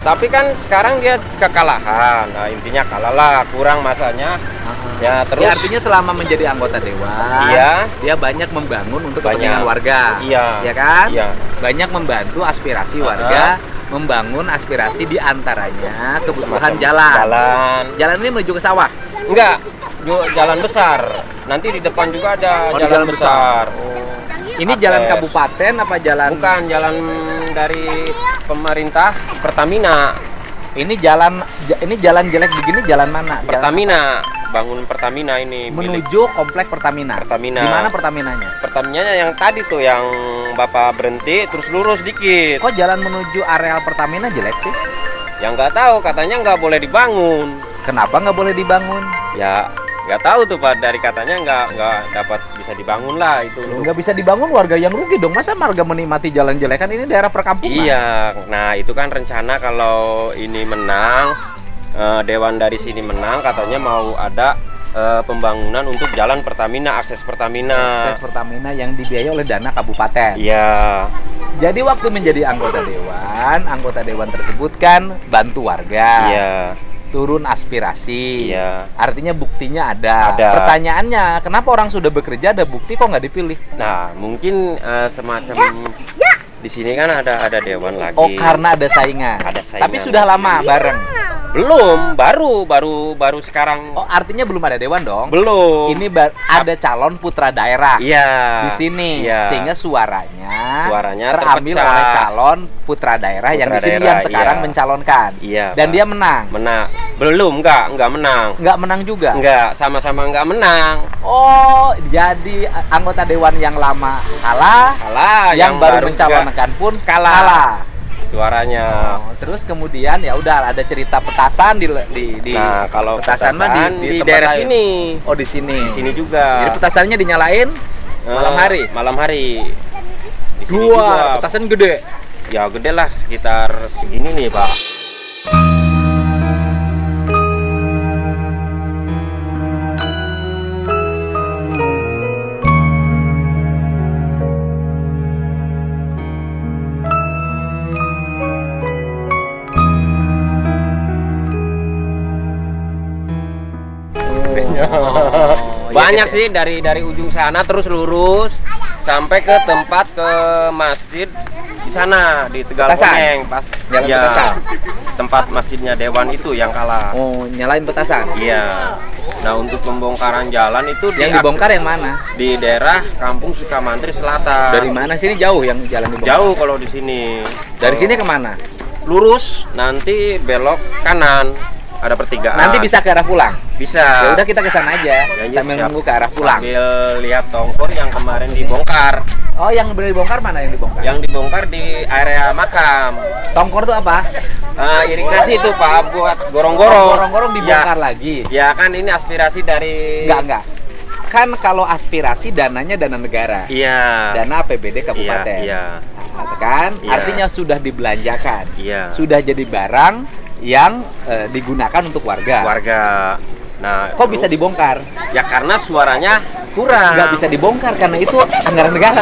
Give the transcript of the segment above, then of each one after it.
Tapi kan sekarang dia kekalahan. Nah, intinya kalah lah, kurang masanya. Ya terus. Ya, artinya selama menjadi anggota dewan, iya, dia banyak membangun untuk banyak kepentingan warga. Iya. Ya kan? Iya. Banyak membantu aspirasi warga, membangun aspirasi diantaranya kebutuhan jalan. Jalan ini menuju ke sawah. Enggak, jalan besar. Nanti di depan juga ada jalan besar. Ini jalan kabupaten apa jalan? Bukan, jalan dari pemerintah Pertamina. Ini jalan jelek begini jalan mana? Pertamina, bangun Pertamina ini. Menuju komplek Pertamina. Pertamina. Di mana Pertaminanya? Pertaminanya yang tadi tuh, yang Bapak berhenti terus lurus dikit. Kok jalan menuju areal Pertamina jelek sih? Yang nggak tahu, katanya nggak boleh dibangun. Kenapa nggak boleh dibangun? Ya nggak tahu tuh Pak, dari katanya nggak dapat bisa dibangun lah itu. Nggak bisa dibangun, warga yang rugi dong. Masa warga menikmati jalan jelek? Kan ini daerah perkampungan. Iya, nah itu kan rencana kalau ini menang, dewan dari sini menang, katanya mau ada pembangunan untuk jalan Pertamina, akses Pertamina. Akses Pertamina yang dibiayai oleh dana kabupaten. Iya. Jadi waktu menjadi anggota dewan tersebut kan bantu warga. Iya. Turun aspirasi. Iya. Artinya buktinya ada. Pertanyaannya, kenapa orang sudah bekerja ada bukti kok nggak dipilih? Nah, mungkin semacam di sini kan ada dewan lagi. Oh, karena ada saingan. Ada saingan. Tapi sudah lama bareng. Belum, baru sekarang. Oh, artinya belum ada dewan dong? Belum. Ini ada calon putra daerah. Iya. Di sini. Iya. Sehingga suaranya terpecah terambil oleh calon putra daerah yang di sini yang sekarang mencalonkan. Iya. Dan dia menang. Belum, enggak menang. Enggak menang juga. Enggak, sama-sama enggak menang. Oh, jadi anggota dewan yang lama kalah, yang baru mencalonkan pun kalah. Suaranya. Oh, terus kemudian ya udah ada cerita petasan di Nah, kalau petasan mah di daerah sini. Oh, di sini. Di sini juga. Jadi petasannya dinyalain malam hari. Malam hari. Di sini Dua, juga. petasan gede. Ya gede lah, sekitar segini nih, Pak. Banyak sih dari ujung sana terus lurus sampai ke tempat ke masjid di sana di Tegal Koneng, pas jalan petasan. Tempat masjidnya dewan itu yang kalah. Oh, nyalain petasan. Iya. Nah, untuk pembongkaran jalan itu yang dibongkar yang mana? Di daerah Kampung Sukamantri Selatan. Dari mana sini jauh yang jalan dibongkar? Jauh kalau di sini. Dari sini kemana? Lurus, nanti belok kanan. Ada pertigaan. Nanti bisa ke arah pulang. Bisa. Ya udah kita ke sana aja sambil nunggu ke arah pulang. Sambil lihat tongkor yang kemarin dibongkar. Oh, yang benar dibongkar mana yang dibongkar? Yang dibongkar di area makam. Tongkor itu apa? Irigasi itu Pak, buat gorong-gorong. Gorong-gorong dibongkar lagi. Ya kan ini aspirasi dari. Enggak. Kan kalau aspirasi dananya dana negara. Iya. Dana APBD kabupaten. Iya. Nah, kan? Iya. Artinya sudah dibelanjakan. Iya. Sudah jadi barang yang digunakan untuk warga. Nah, kok bisa dibongkar? Ya karena suaranya kurang. Nggak bisa dibongkar karena itu anggaran negara.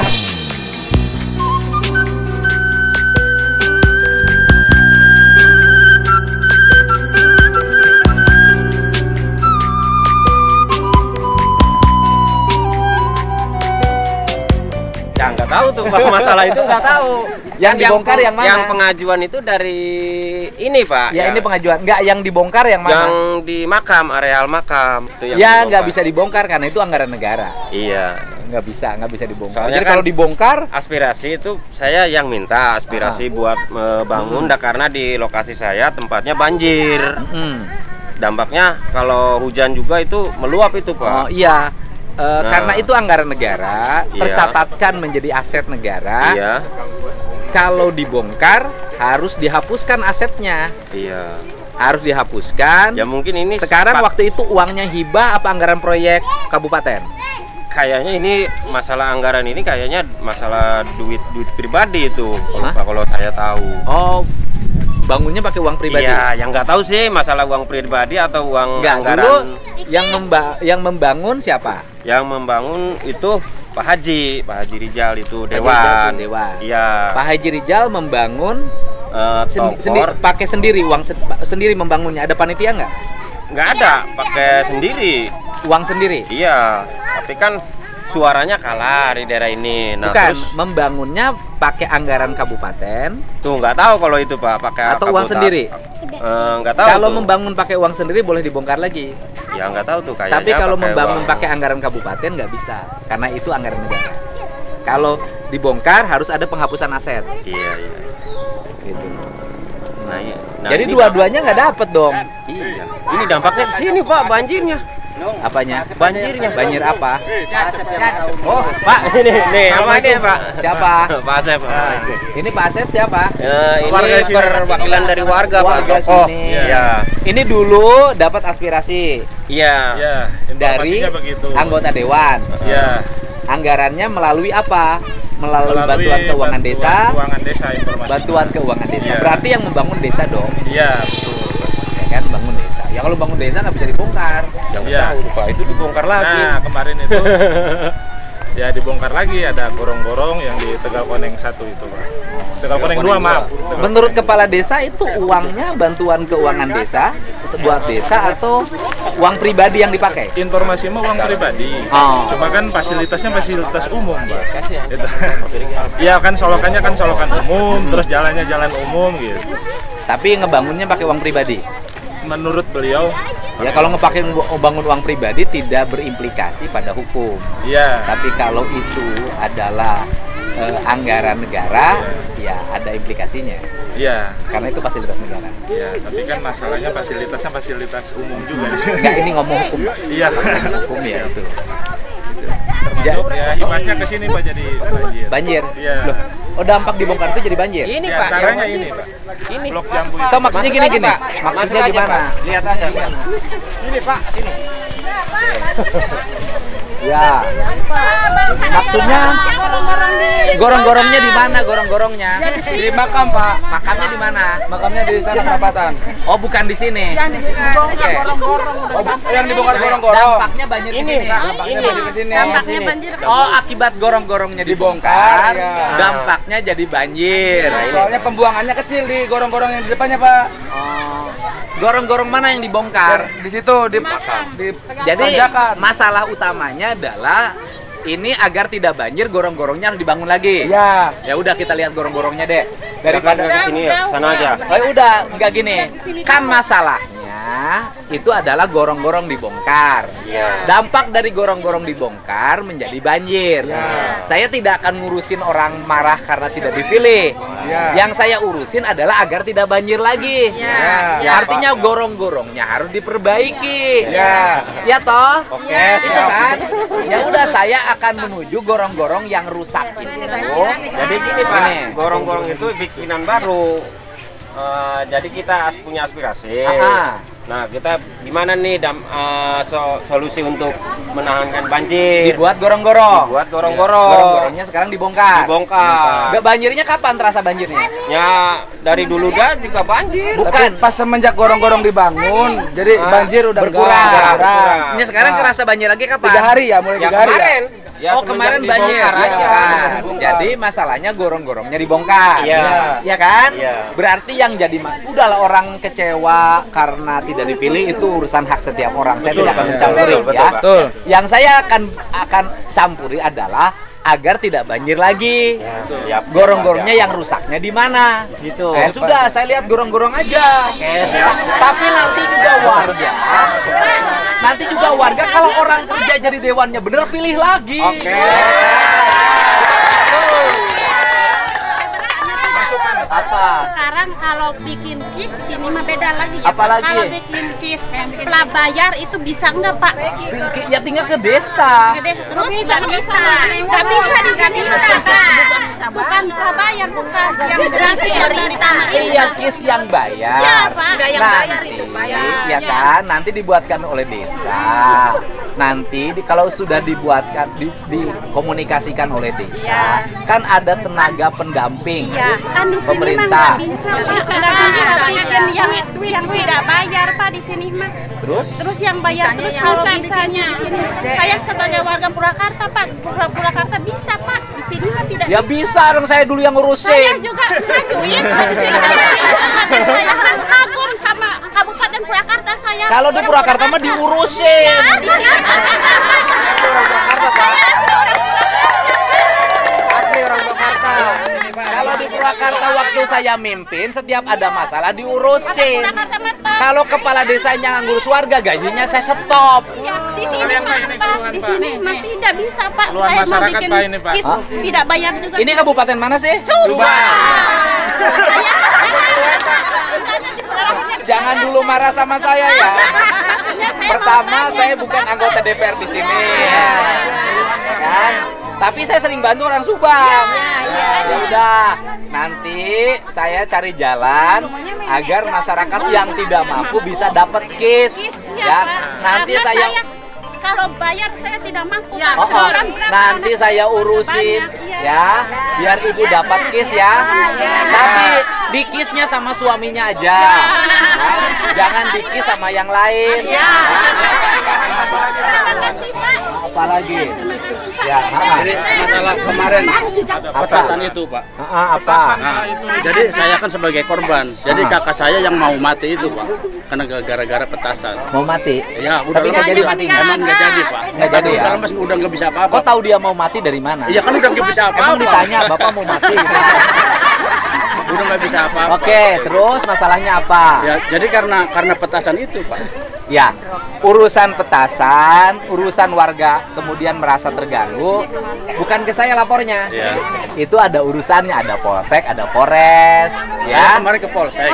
Ya nggak tahu tuh Pak, masalah itu nggak tahu. Yang dibongkar yang mana? Yang pengajuan itu dari ini Pak. Ya, ini pengajuan. Nggak, yang dibongkar yang mana? Yang di makam, areal makam. Itu yang ya nggak bisa dibongkar karena itu anggaran negara. Iya. Nggak bisa dibongkar. Soalnya jadi kan kalau dibongkar, aspirasi itu saya yang minta aspirasi buat bangun, karena di lokasi saya tempatnya banjir. Dampaknya kalau hujan juga itu meluap itu Pak. Oh iya. Karena itu anggaran negara, tercatatkan menjadi aset negara. Iya. Kalau dibongkar harus dihapuskan asetnya. Iya. Harus dihapuskan. Ya mungkin ini sekarang waktu itu uangnya hibah apa anggaran proyek kabupaten? Kayaknya ini masalah anggaran ini kayaknya masalah duit pribadi itu kalau saya tahu. Oh, bangunnya pakai uang pribadi? Iya, yang nggak tahu sih masalah uang pribadi atau uang anggaran. Dulu yang membangun siapa? Yang membangun itu Pak Haji Rijal itu dewan. Dewan. Iya. Pak Haji Rijal membangun pakai sendiri uang sendiri membangunnya. Ada panitia nggak? Nggak ada, pakai sendiri. Uang sendiri? Iya, tapi kan suaranya kalah di daerah ini. Nah, bukan, terus membangunnya pakai anggaran kabupaten. Tuh nggak tahu kalau itu Pak, pakai atau uang sendiri. Nggak tahu. Kalau tuh. membangun pakai uang sendiri boleh dibongkar lagi. Ya nggak tahu tuh kayaknya. Tapi kalau membangun uang. pakai anggaran kabupaten nggak bisa, karena itu anggaran negara. Kalau dibongkar harus ada penghapusan aset. Iya. Gitu. Nah, jadi ini dua-duanya nggak dapet dong. Iya. Ini dampaknya ke sini Pak, banjirnya. Apanya? Banjirnya. Banjir apa? Oh, Pak, nih, apa ini Pak? Siapa? Pak Asep. Ini Pak Asep siapa? Ini perwakilan dari warga Pak. Warga Oh, sini. iya. Ini dulu dapat aspirasi Iya. Ya, dari informasinya begitu. anggota dewan. Ya, Anggarannya melalui apa? Melalui bantuan keuangan desa. Keuangan desa informasi. Bantuan keuangan desa. Iya. Berarti yang membangun desa dong. Iya, betul. Ya kan, bangun desa. Ya kalau bangun desa nggak bisa dibongkar. Yang Iya. tahu Pak, itu dibongkar lagi. Nah, kemarin itu ya dibongkar lagi, ada gorong-gorong yang di Tegal Koneng 1 itu, Pak. Tegal Koneng 2, maaf. Menurut kepala desa itu uangnya bantuan keuangan desa buat desa atau uang pribadi yang dipakai? Informasi mah uang pribadi. Oh. Cuma kan fasilitasnya fasilitas umum, Pak. Itu. Iya kan solokannya kan solokan umum, terus jalannya jalan umum gitu. Tapi ngebangunnya pakai uang pribadi. Menurut beliau, Ya kalau bangun uang pribadi tidak berimplikasi pada hukum. iya. Tapi kalau itu adalah anggaran negara, ya ada implikasinya. Iya. Karena itu fasilitas negara. Iya, tapi kan masalahnya fasilitasnya fasilitas umum juga di sini. Enggak, ini ngomong hukum. Iya. Hukum ya itu. Termasuk ya imbasnya ke sini Pak jadi banjir. Banjir. Iya. Loh, oh dampak dibongkar itu jadi banjir. Ini Di Pak, antaranya yang ini, Pak. Ini. Blok Jambu Kau maksudnya Masuk gini. aja, Pak. Maksudnya Masuk aja, gimana? Pak. Lihat aja. Ini Pak, sini. Ya. Maksudnya gorong-gorongnya di mana? Gorong-gorongnya? Di makam, Pak. Makamnya di mana? Makamnya di sana perapatan. Oh, bukan di sini. Oke. Yang dibongkar gorong-gorong. Dampaknya banjir di sini. Dampaknya banjir ke sini. Dampaknya banjir. Oh, akibat gorong-gorongnya dibongkar, Iya. dampaknya jadi banjir. Soalnya pembuangannya kecil di gorong-gorong yang di depannya, Pak. Oh. Gorong-gorong mana yang dibongkar? Di situ di Jadi tanjakan. masalah utamanya adalah ini agar tidak banjir, gorong-gorongnya harus dibangun lagi. Ya. Ya udah kita lihat gorong-gorongnya deh. Daripada Daripada ke sini ya, sana aja. oh udah nggak gini. Kan masalahnya itu adalah gorong-gorong dibongkar. Iya. Dampak dari gorong-gorong dibongkar menjadi banjir. Saya tidak akan ngurusin orang marah karena tidak dipilih. Yang saya urusin adalah agar tidak banjir lagi. Artinya gorong-gorongnya harus diperbaiki. Ya toh? Oke, Itu kan? Ya udah saya akan menuju gorong-gorong yang rusak itu. Jadi gini Pak, gorong-gorong itu bikinan baru. Jadi kita punya aspirasi. Aha. Nah, kita gimana nih solusi untuk menahankan banjir? Dibuat gorong-gorong. Buat gorong-gorong. Gorong-gorongnya sekarang dibongkar. Dibongkar. Gak banjirnya kapan terasa banjirnya? Ya dari dulu dah juga banjir. Bukan. Pas semenjak gorong-gorong dibangun, jadi banjir udah Berkurang. berkurang. Ini sekarang kerasa banjir lagi kapan? 3 hari ya, mulai 3 hari ya. Ya, Oh kemarin semenjak banjir. dibongkar aja. Kan? Jadi masalahnya gorong-gorongnya dibongkar. Iya. Iya kan? Iya. Berarti yang jadi udahlah orang kecewa karena tidak dipilih itu urusan hak setiap orang. Saya tidak akan mencampuri Betul, ya. betul. Yang saya akan campuri adalah agar tidak banjir lagi. Ya, Gorong-gorongnya yang rusaknya di mana? Gitu. Sudah, saya lihat gorong-gorong aja. Tapi nanti juga warga kalau orang kerja jadi dewannya bener pilih lagi. Oke. Apa? Sekarang kalau bikin KIS ini mah beda lagi ya. Apalagi? Kalau bikin KIS setelah bayar itu bisa nggak Pak? Ya tinggal ke desa. Terus nggak bisa di sini bukan prabayar, bukan yang gratis dari pemerintah. Iya, KIS yang bayar. Iya, Pak. Nggak yang bayar Nanti, itu bayar. ya kan, nanti dibuatkan oleh desa. Nanti kalau sudah dibuatkan, dikomunikasikan oleh desa, kan ada tenaga pendamping. Iya, kan di sini mah Pemerintah. nggak bisa bikin yang tidak bayar Pak di sini mah. Terus yang bayar kalau bisanya di sini. Saya sebagai warga Purwakarta Pak, Purwakarta bisa Pak di sini mah tidak Ya bisa dong, saya dulu yang ngurusin. Saya juga ngajuin di sini. Saya kan kagum sama Kabupaten Purwakarta saya. Kalau di Purwakarta mah diurusin. Ya, di sini saya seorang Asli orang Purwakarta. Kalau di Purwakarta waktu saya mimpin, setiap ada masalah diurusin. Kalau kepala desanya ngurus warga, gajinya saya stop. Ya, di sini mah Pak, di sini mah tidak bisa Pak. Keluhan Saya mau masyarakat, bikin Pak, ini, Pak. kis, tidak bayar juga. Ini kabupaten mana sih? Subang. Jangan dulu marah sama saya ya. Pertama, saya bukan anggota DPR di sini. Kan? Tapi saya sering bantu orang Subang. Ya udah, nanti saya cari jalan agar masyarakat yang tidak mampu bisa dapat KIS. Ya, nanti saya kalau bayar saya tidak mampu. Oh, oh. Nanti saya urusin ya, biar ibu dapat KIS ya. Tapi di KIS-nya sama suaminya aja. Jangan di KIS sama yang lain. Apalagi ya, jadi masalah kemarin petasan itu Pak. apa? Nah, jadi saya kan sebagai korban. Jadi kakak saya yang mau mati itu Pak, karena gara-gara petasan. Mau mati? Ya, udah Tapi nggak jadi matinya. Emang nggak jadi Pak. Nggak jadi ya? Udah nggak bisa apa-apa. Kok tahu dia mau mati dari mana? Iya kan udah nggak bisa apa-apa. Emang ditanya bapak mau mati? Udah nggak bisa apa-apa. Oke, terus masalahnya apa? Ya, jadi karena petasan itu Pak. Ya, urusan petasan, urusan warga kemudian merasa terganggu, bukan ke saya lapornya. Ya. Itu ada urusannya, ada polsek, ada polres, ya. Kemarin ke polsek.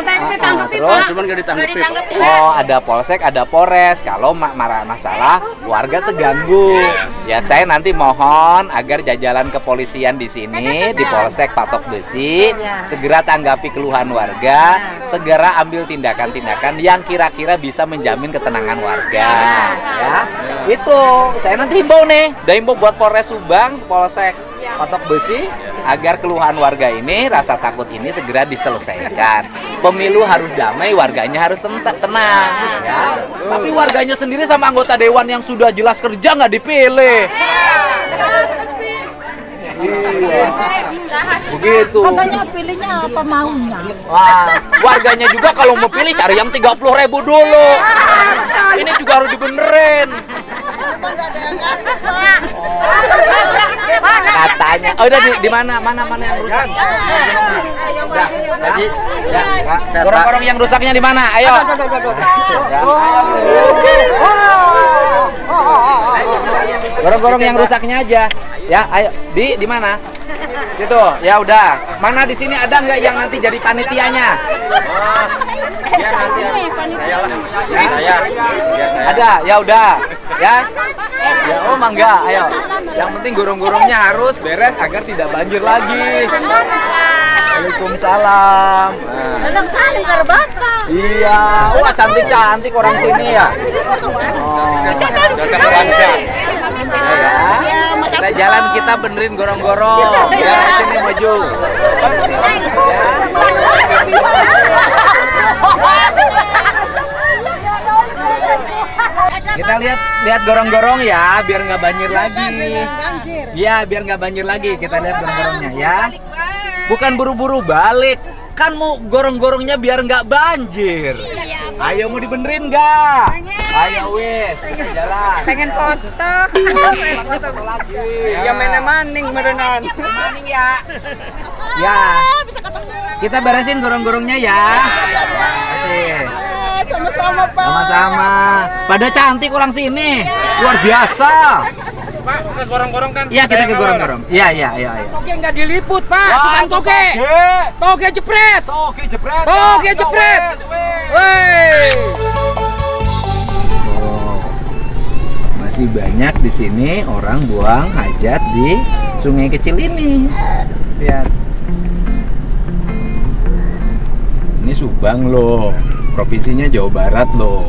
Terus, Cuman nggak ditanggapi Pak. oh ada polsek, ada polres. Kalau masalah warga terganggu, ya saya nanti mohon agar jajalan kepolisian di sini, di Polsek Patok Besi, segera tanggapi keluhan warga, segera ambil tindakan-tindakan yang kira-kira bisa menjamin ketenangan warga. Ya, itu saya nanti himbau nih, udah himbau buat Polres Subang, Polsek Patok Besi, agar keluhan warga ini, rasa takut ini segera diselesaikan. Pemilu harus damai, warganya harus tenang. Ya. Tapi warganya sendiri sama anggota dewan yang sudah jelas kerja nggak dipilih. Iya. Begitu. Katanya pilihnya apa maunya. Wah, warganya juga kalau mau pilih cari yang 30.000 dulu. Ini juga harus dibenerin. Katanya. Oh, udah di mana yang rusak? Ya, gorong-gorong yang rusaknya di mana? Ayo. Gorong-gorong yang rusaknya aja. Ya, ayo. Di mana? Situ. Ya udah. Mana di sini ada nggak yang nanti jadi panitianya? Ya nanti saya lah. Ya? Saya. Ada. Ya udah. Ya. Ya oh mangga. Ayo. Yang penting gorong-gorongnya harus beres agar tidak banjir lagi. Waalaikumsalam. Belum saling terbakar. Iya. Wah cantik-cantik orang sini ya. Oh. Ya. Kita jalan, kita benerin gorong-gorong. Ya, sini maju. Kita lihat gorong-gorong ya, biar nggak banjir lagi. Ya, biar nggak banjir lagi. Kita lihat gorong-gorongnya ya. Bukan buru-buru balik, kan mau gorong-gorongnya biar nggak banjir. Ayo mau dibenerin nggak? Ayo wis, kita jalan. Pengen foto. Lagi. Ya maning merenan. Maning ya. Ya. Kita beresin gorong-gorongnya ya. Beresin. Sama-sama Pak. Sama-sama. Pada cantik orang sini. Luar biasa. Pak, ke gorong-gorong kan? Iya, kita ke gorong-gorong. Iya, ayo. Toge nggak diliput Pak, Wah, bukan toge. Toge jepret. Toge jepret. Toge jepret. Woi. Masih banyak di sini orang buang hajat di sungai kecil ini. Lihat. Ini Subang loh, provinsinya Jawa Barat loh.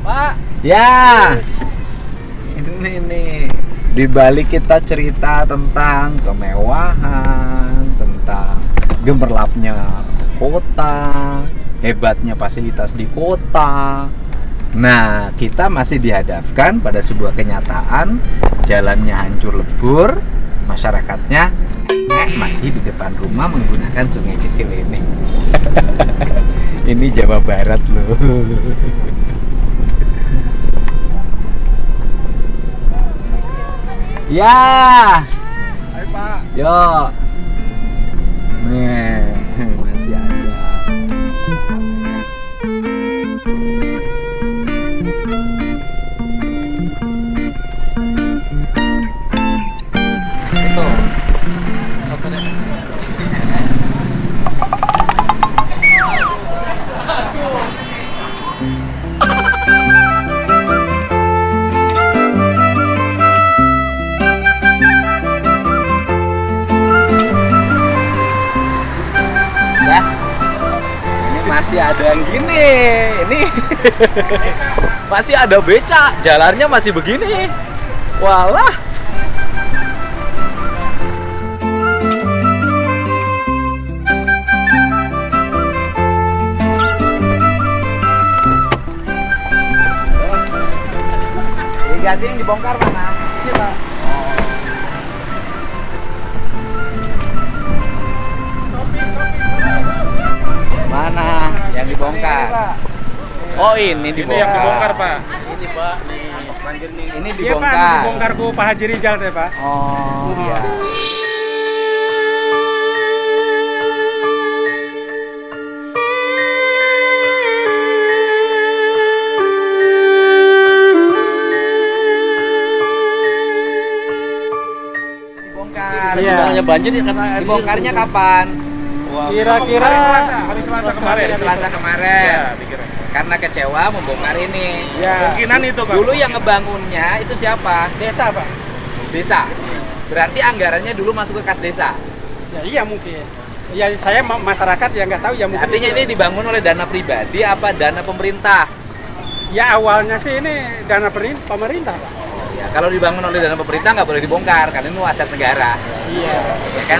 Pak. Ya. Ini. Di balik kita cerita tentang kemewahan, tentang gemerlapnya kota, hebatnya fasilitas di kota. Nah, kita masih dihadapkan pada sebuah kenyataan, jalannya hancur lebur, masyarakatnya masih di depan rumah menggunakan sungai kecil ini. Ini Jawa Barat loh. Ya. Ayo Pak. Yo. Nih, masih ada. Masih ada yang gini, ini masih ada becak, jalannya masih begini, walah. Irigasi yang dibongkar mana? Ini Pak. Mana yang dibongkar? Oh, ini dibongkar. Ini yang dibongkar, Pak. Ini Pak, nih. Ini Iya, Pak, dibongkar. dibongkar ku Pak Haji Rijal deh, Pak. Oh, iya. Dibongkar. Iya. Hanya banjir ya karena air Dibongkarnya kapan? Kira-kira hari Selasa kemarin. Selasa kemarin. Ya, dikira. Karena kecewa membongkar ini. Ya. Kemungkinan itu, Pak. Dulu yang ngebangunnya itu siapa? Desa, Pak. Desa. Berarti anggarannya dulu masuk ke kas desa. Ya, iya mungkin. Ya saya masyarakat yang nggak tahu ya mungkin. Artinya ini dibangun oleh dana pribadi apa dana pemerintah? Ya awalnya sih ini dana pemerintah, Pak. Ya, kalau dibangun oleh dana pemerintah nggak boleh dibongkar karena ini aset negara. Iya. Ya kan?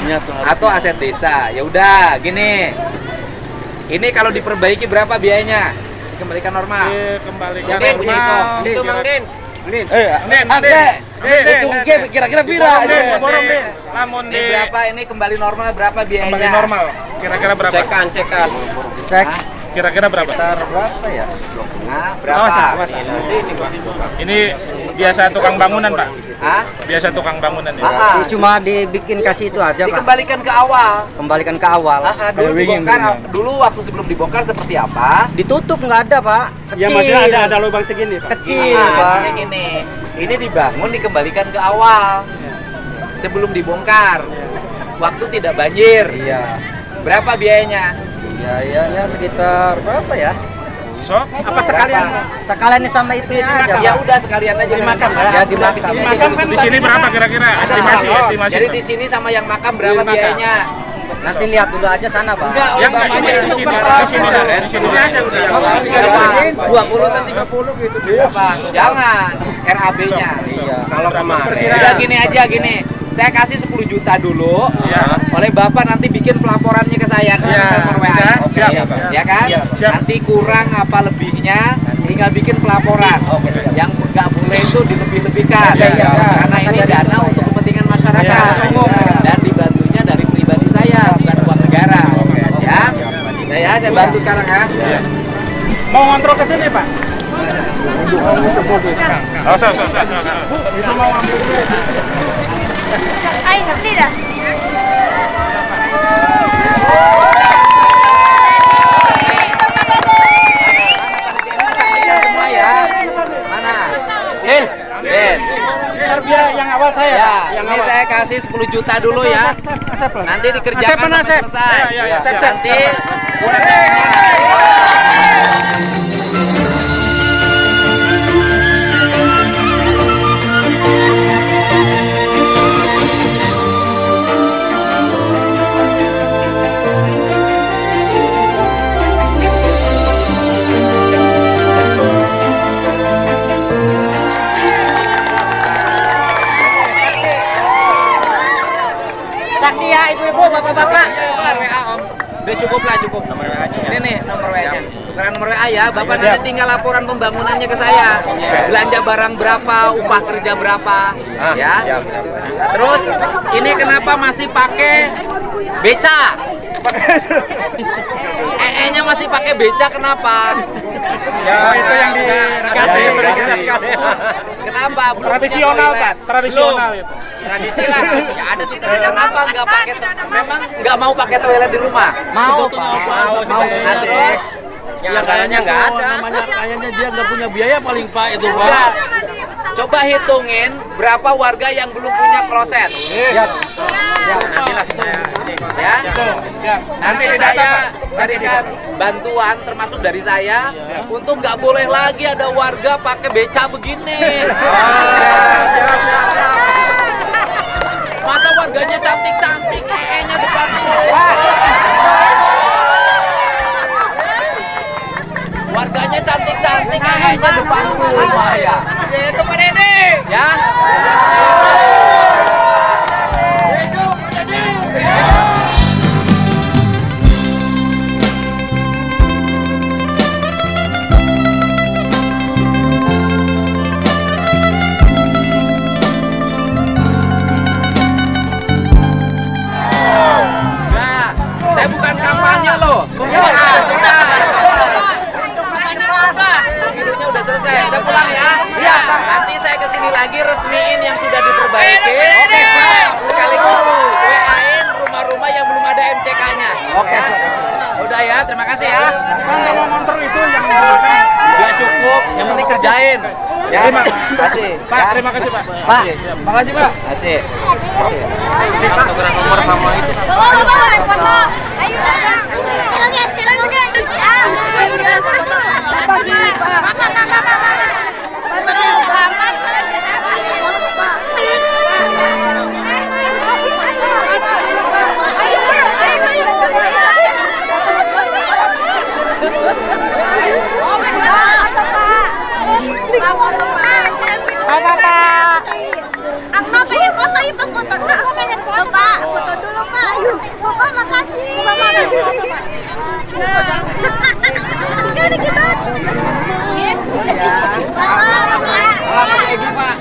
Atau aset desa. Ya udah, gini. Ini kalau diperbaiki berapa biayanya? Dikembalikan normal. Kembalikan Siapa yang punya itu? Itu Mang Din. Din. Itu kira-kira pira aja. Lamun Ini berapa ini kembali normal berapa biayanya? kembali normal. Kira-kira berapa? Cekan. Cek. Kira-kira berapa? Berapa ya? Nah, berapa? Ini biasa tukang bangunan, Pak. Hah? Biasa tukang bangunan ya. Cuma dibikin kasih itu aja, Pak. Dikembalikan ke awal. Kembalikan ke awal. Dulu dibongkar, dulu waktu sebelum dibongkar seperti apa? Ditutup nggak ada, Pak. Ya Kecil. maksudnya ada lubang segini, Pak. Kecil, Nah, Pak. ini gini. Ini dibangun dikembalikan ke awal. Sebelum dibongkar. Waktu tidak banjir. Iya. Berapa biayanya? Biayanya sekitar berapa ya? So, apa sekalian? Sekalian sama itunya aja, Ya Pak. udah sekalian aja Dimakan, dengan- ya, dimakan. Di sini berapa kira-kira? Estimasi. Jadi di sini sama yang makam berapa Dimakan. biayanya? Nanti lihat dulu aja sana, Pak. Enggak, Yang enggak bapaknya ini itu di sini, berapa? di sini aja udah. Berapa? 20 dan 30 gitu. Berapa? Jangan RAB-nya. Iya. Kalau kemarin Udah gini aja gini. Saya kasih 10 juta dulu. Ya. Oleh Bapak nanti bikin pelaporannya ke saya ke Ya, nomor WA. ya, siap. Ya kan? Siap. Nanti kurang apa lebihnya tinggal bikin pelaporan. Yang nggak boleh itu dilebih-lebihkan. Iya. Karena ini dana untuk kepentingan masyarakat. Dan dibantunya dari pribadi saya, bukan uang negara. Ya, saya bantu sekarang ya. Mau ngontrol ke sini, Pak? Oh, so. Bu, itu mau ambil dulu. Ay, seperti dah. Saksinya semua ya. Mana? Din. Biar yang awal saya, Ya, Pak. Yang ini awal. saya kasih 10 juta dulu ya. Nanti dikerjakan sampai selesai. Ya. Nanti Saksi ya, ibu-ibu, bapak-bapak. WA Om. Udah cukup lah, cukup. Nomor WA-nya. Ini nih nomor WA-nya. Tukeran nomor WA ya. Bapak nanti tinggal laporan pembangunannya ke saya. Belanja barang berapa, upah kerja berapa, ya. Terus ini kenapa masih pakai beca? EE-nya masih pakai beca kenapa? Ya itu yang dikasih. Kenapa? Belum Tradisional, punya Pak. toilet. Tradisional ya. Tradisi lah, ya ada sih. Kenapa nggak pakai? Memang nggak mau pakai toilet di rumah? Mau, Mau sih. Nah, terus Yang kayaknya nggak ada. Namanya kayaknya dia nggak punya biaya paling Pak itu Pak. udah. Coba hitungin berapa warga yang belum punya kloset. Nantilah saya ini Ya. Siap. Nanti saya carikan bantuan termasuk dari saya untuk nggak boleh lagi ada warga pakai beca begini. siap. Masa warganya cantik-cantik, EE-nya depan. Warganya cantik-cantik, EE-nya depan rumah ya. Itu Pak Dede. Ya. Nah, saya bukan kampanye loh. Nah, sudah. Videonya udah selesai. Saya pulang ya. Nanti saya kesini lagi resmiin yang sudah diperbaiki. Sekaligus WA-in rumah-rumah yang belum ada MCK-nya. Oke. Udah ya, terima kasih ya. Kalau ngontrol itu yang belakang. Udah cukup, yang penting kerjain. Ya, terima kasih. Pak, Ya. terima kasih, Pak. Pak, Makasih, Pak. kasih. Tukeran nomor sama itu. pengen foto, Ibu foto dulu. Bapak, foto dulu, Pak. Bapak, makasih. Jadi kita. Selamat pagi, Pak.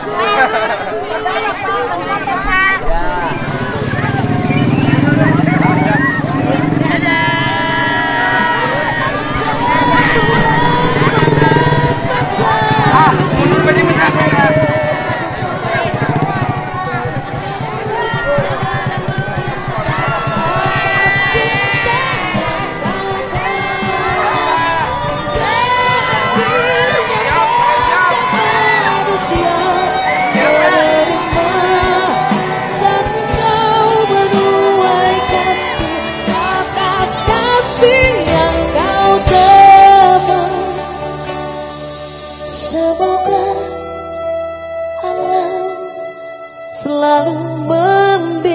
Semoga Allah selalu membimbing.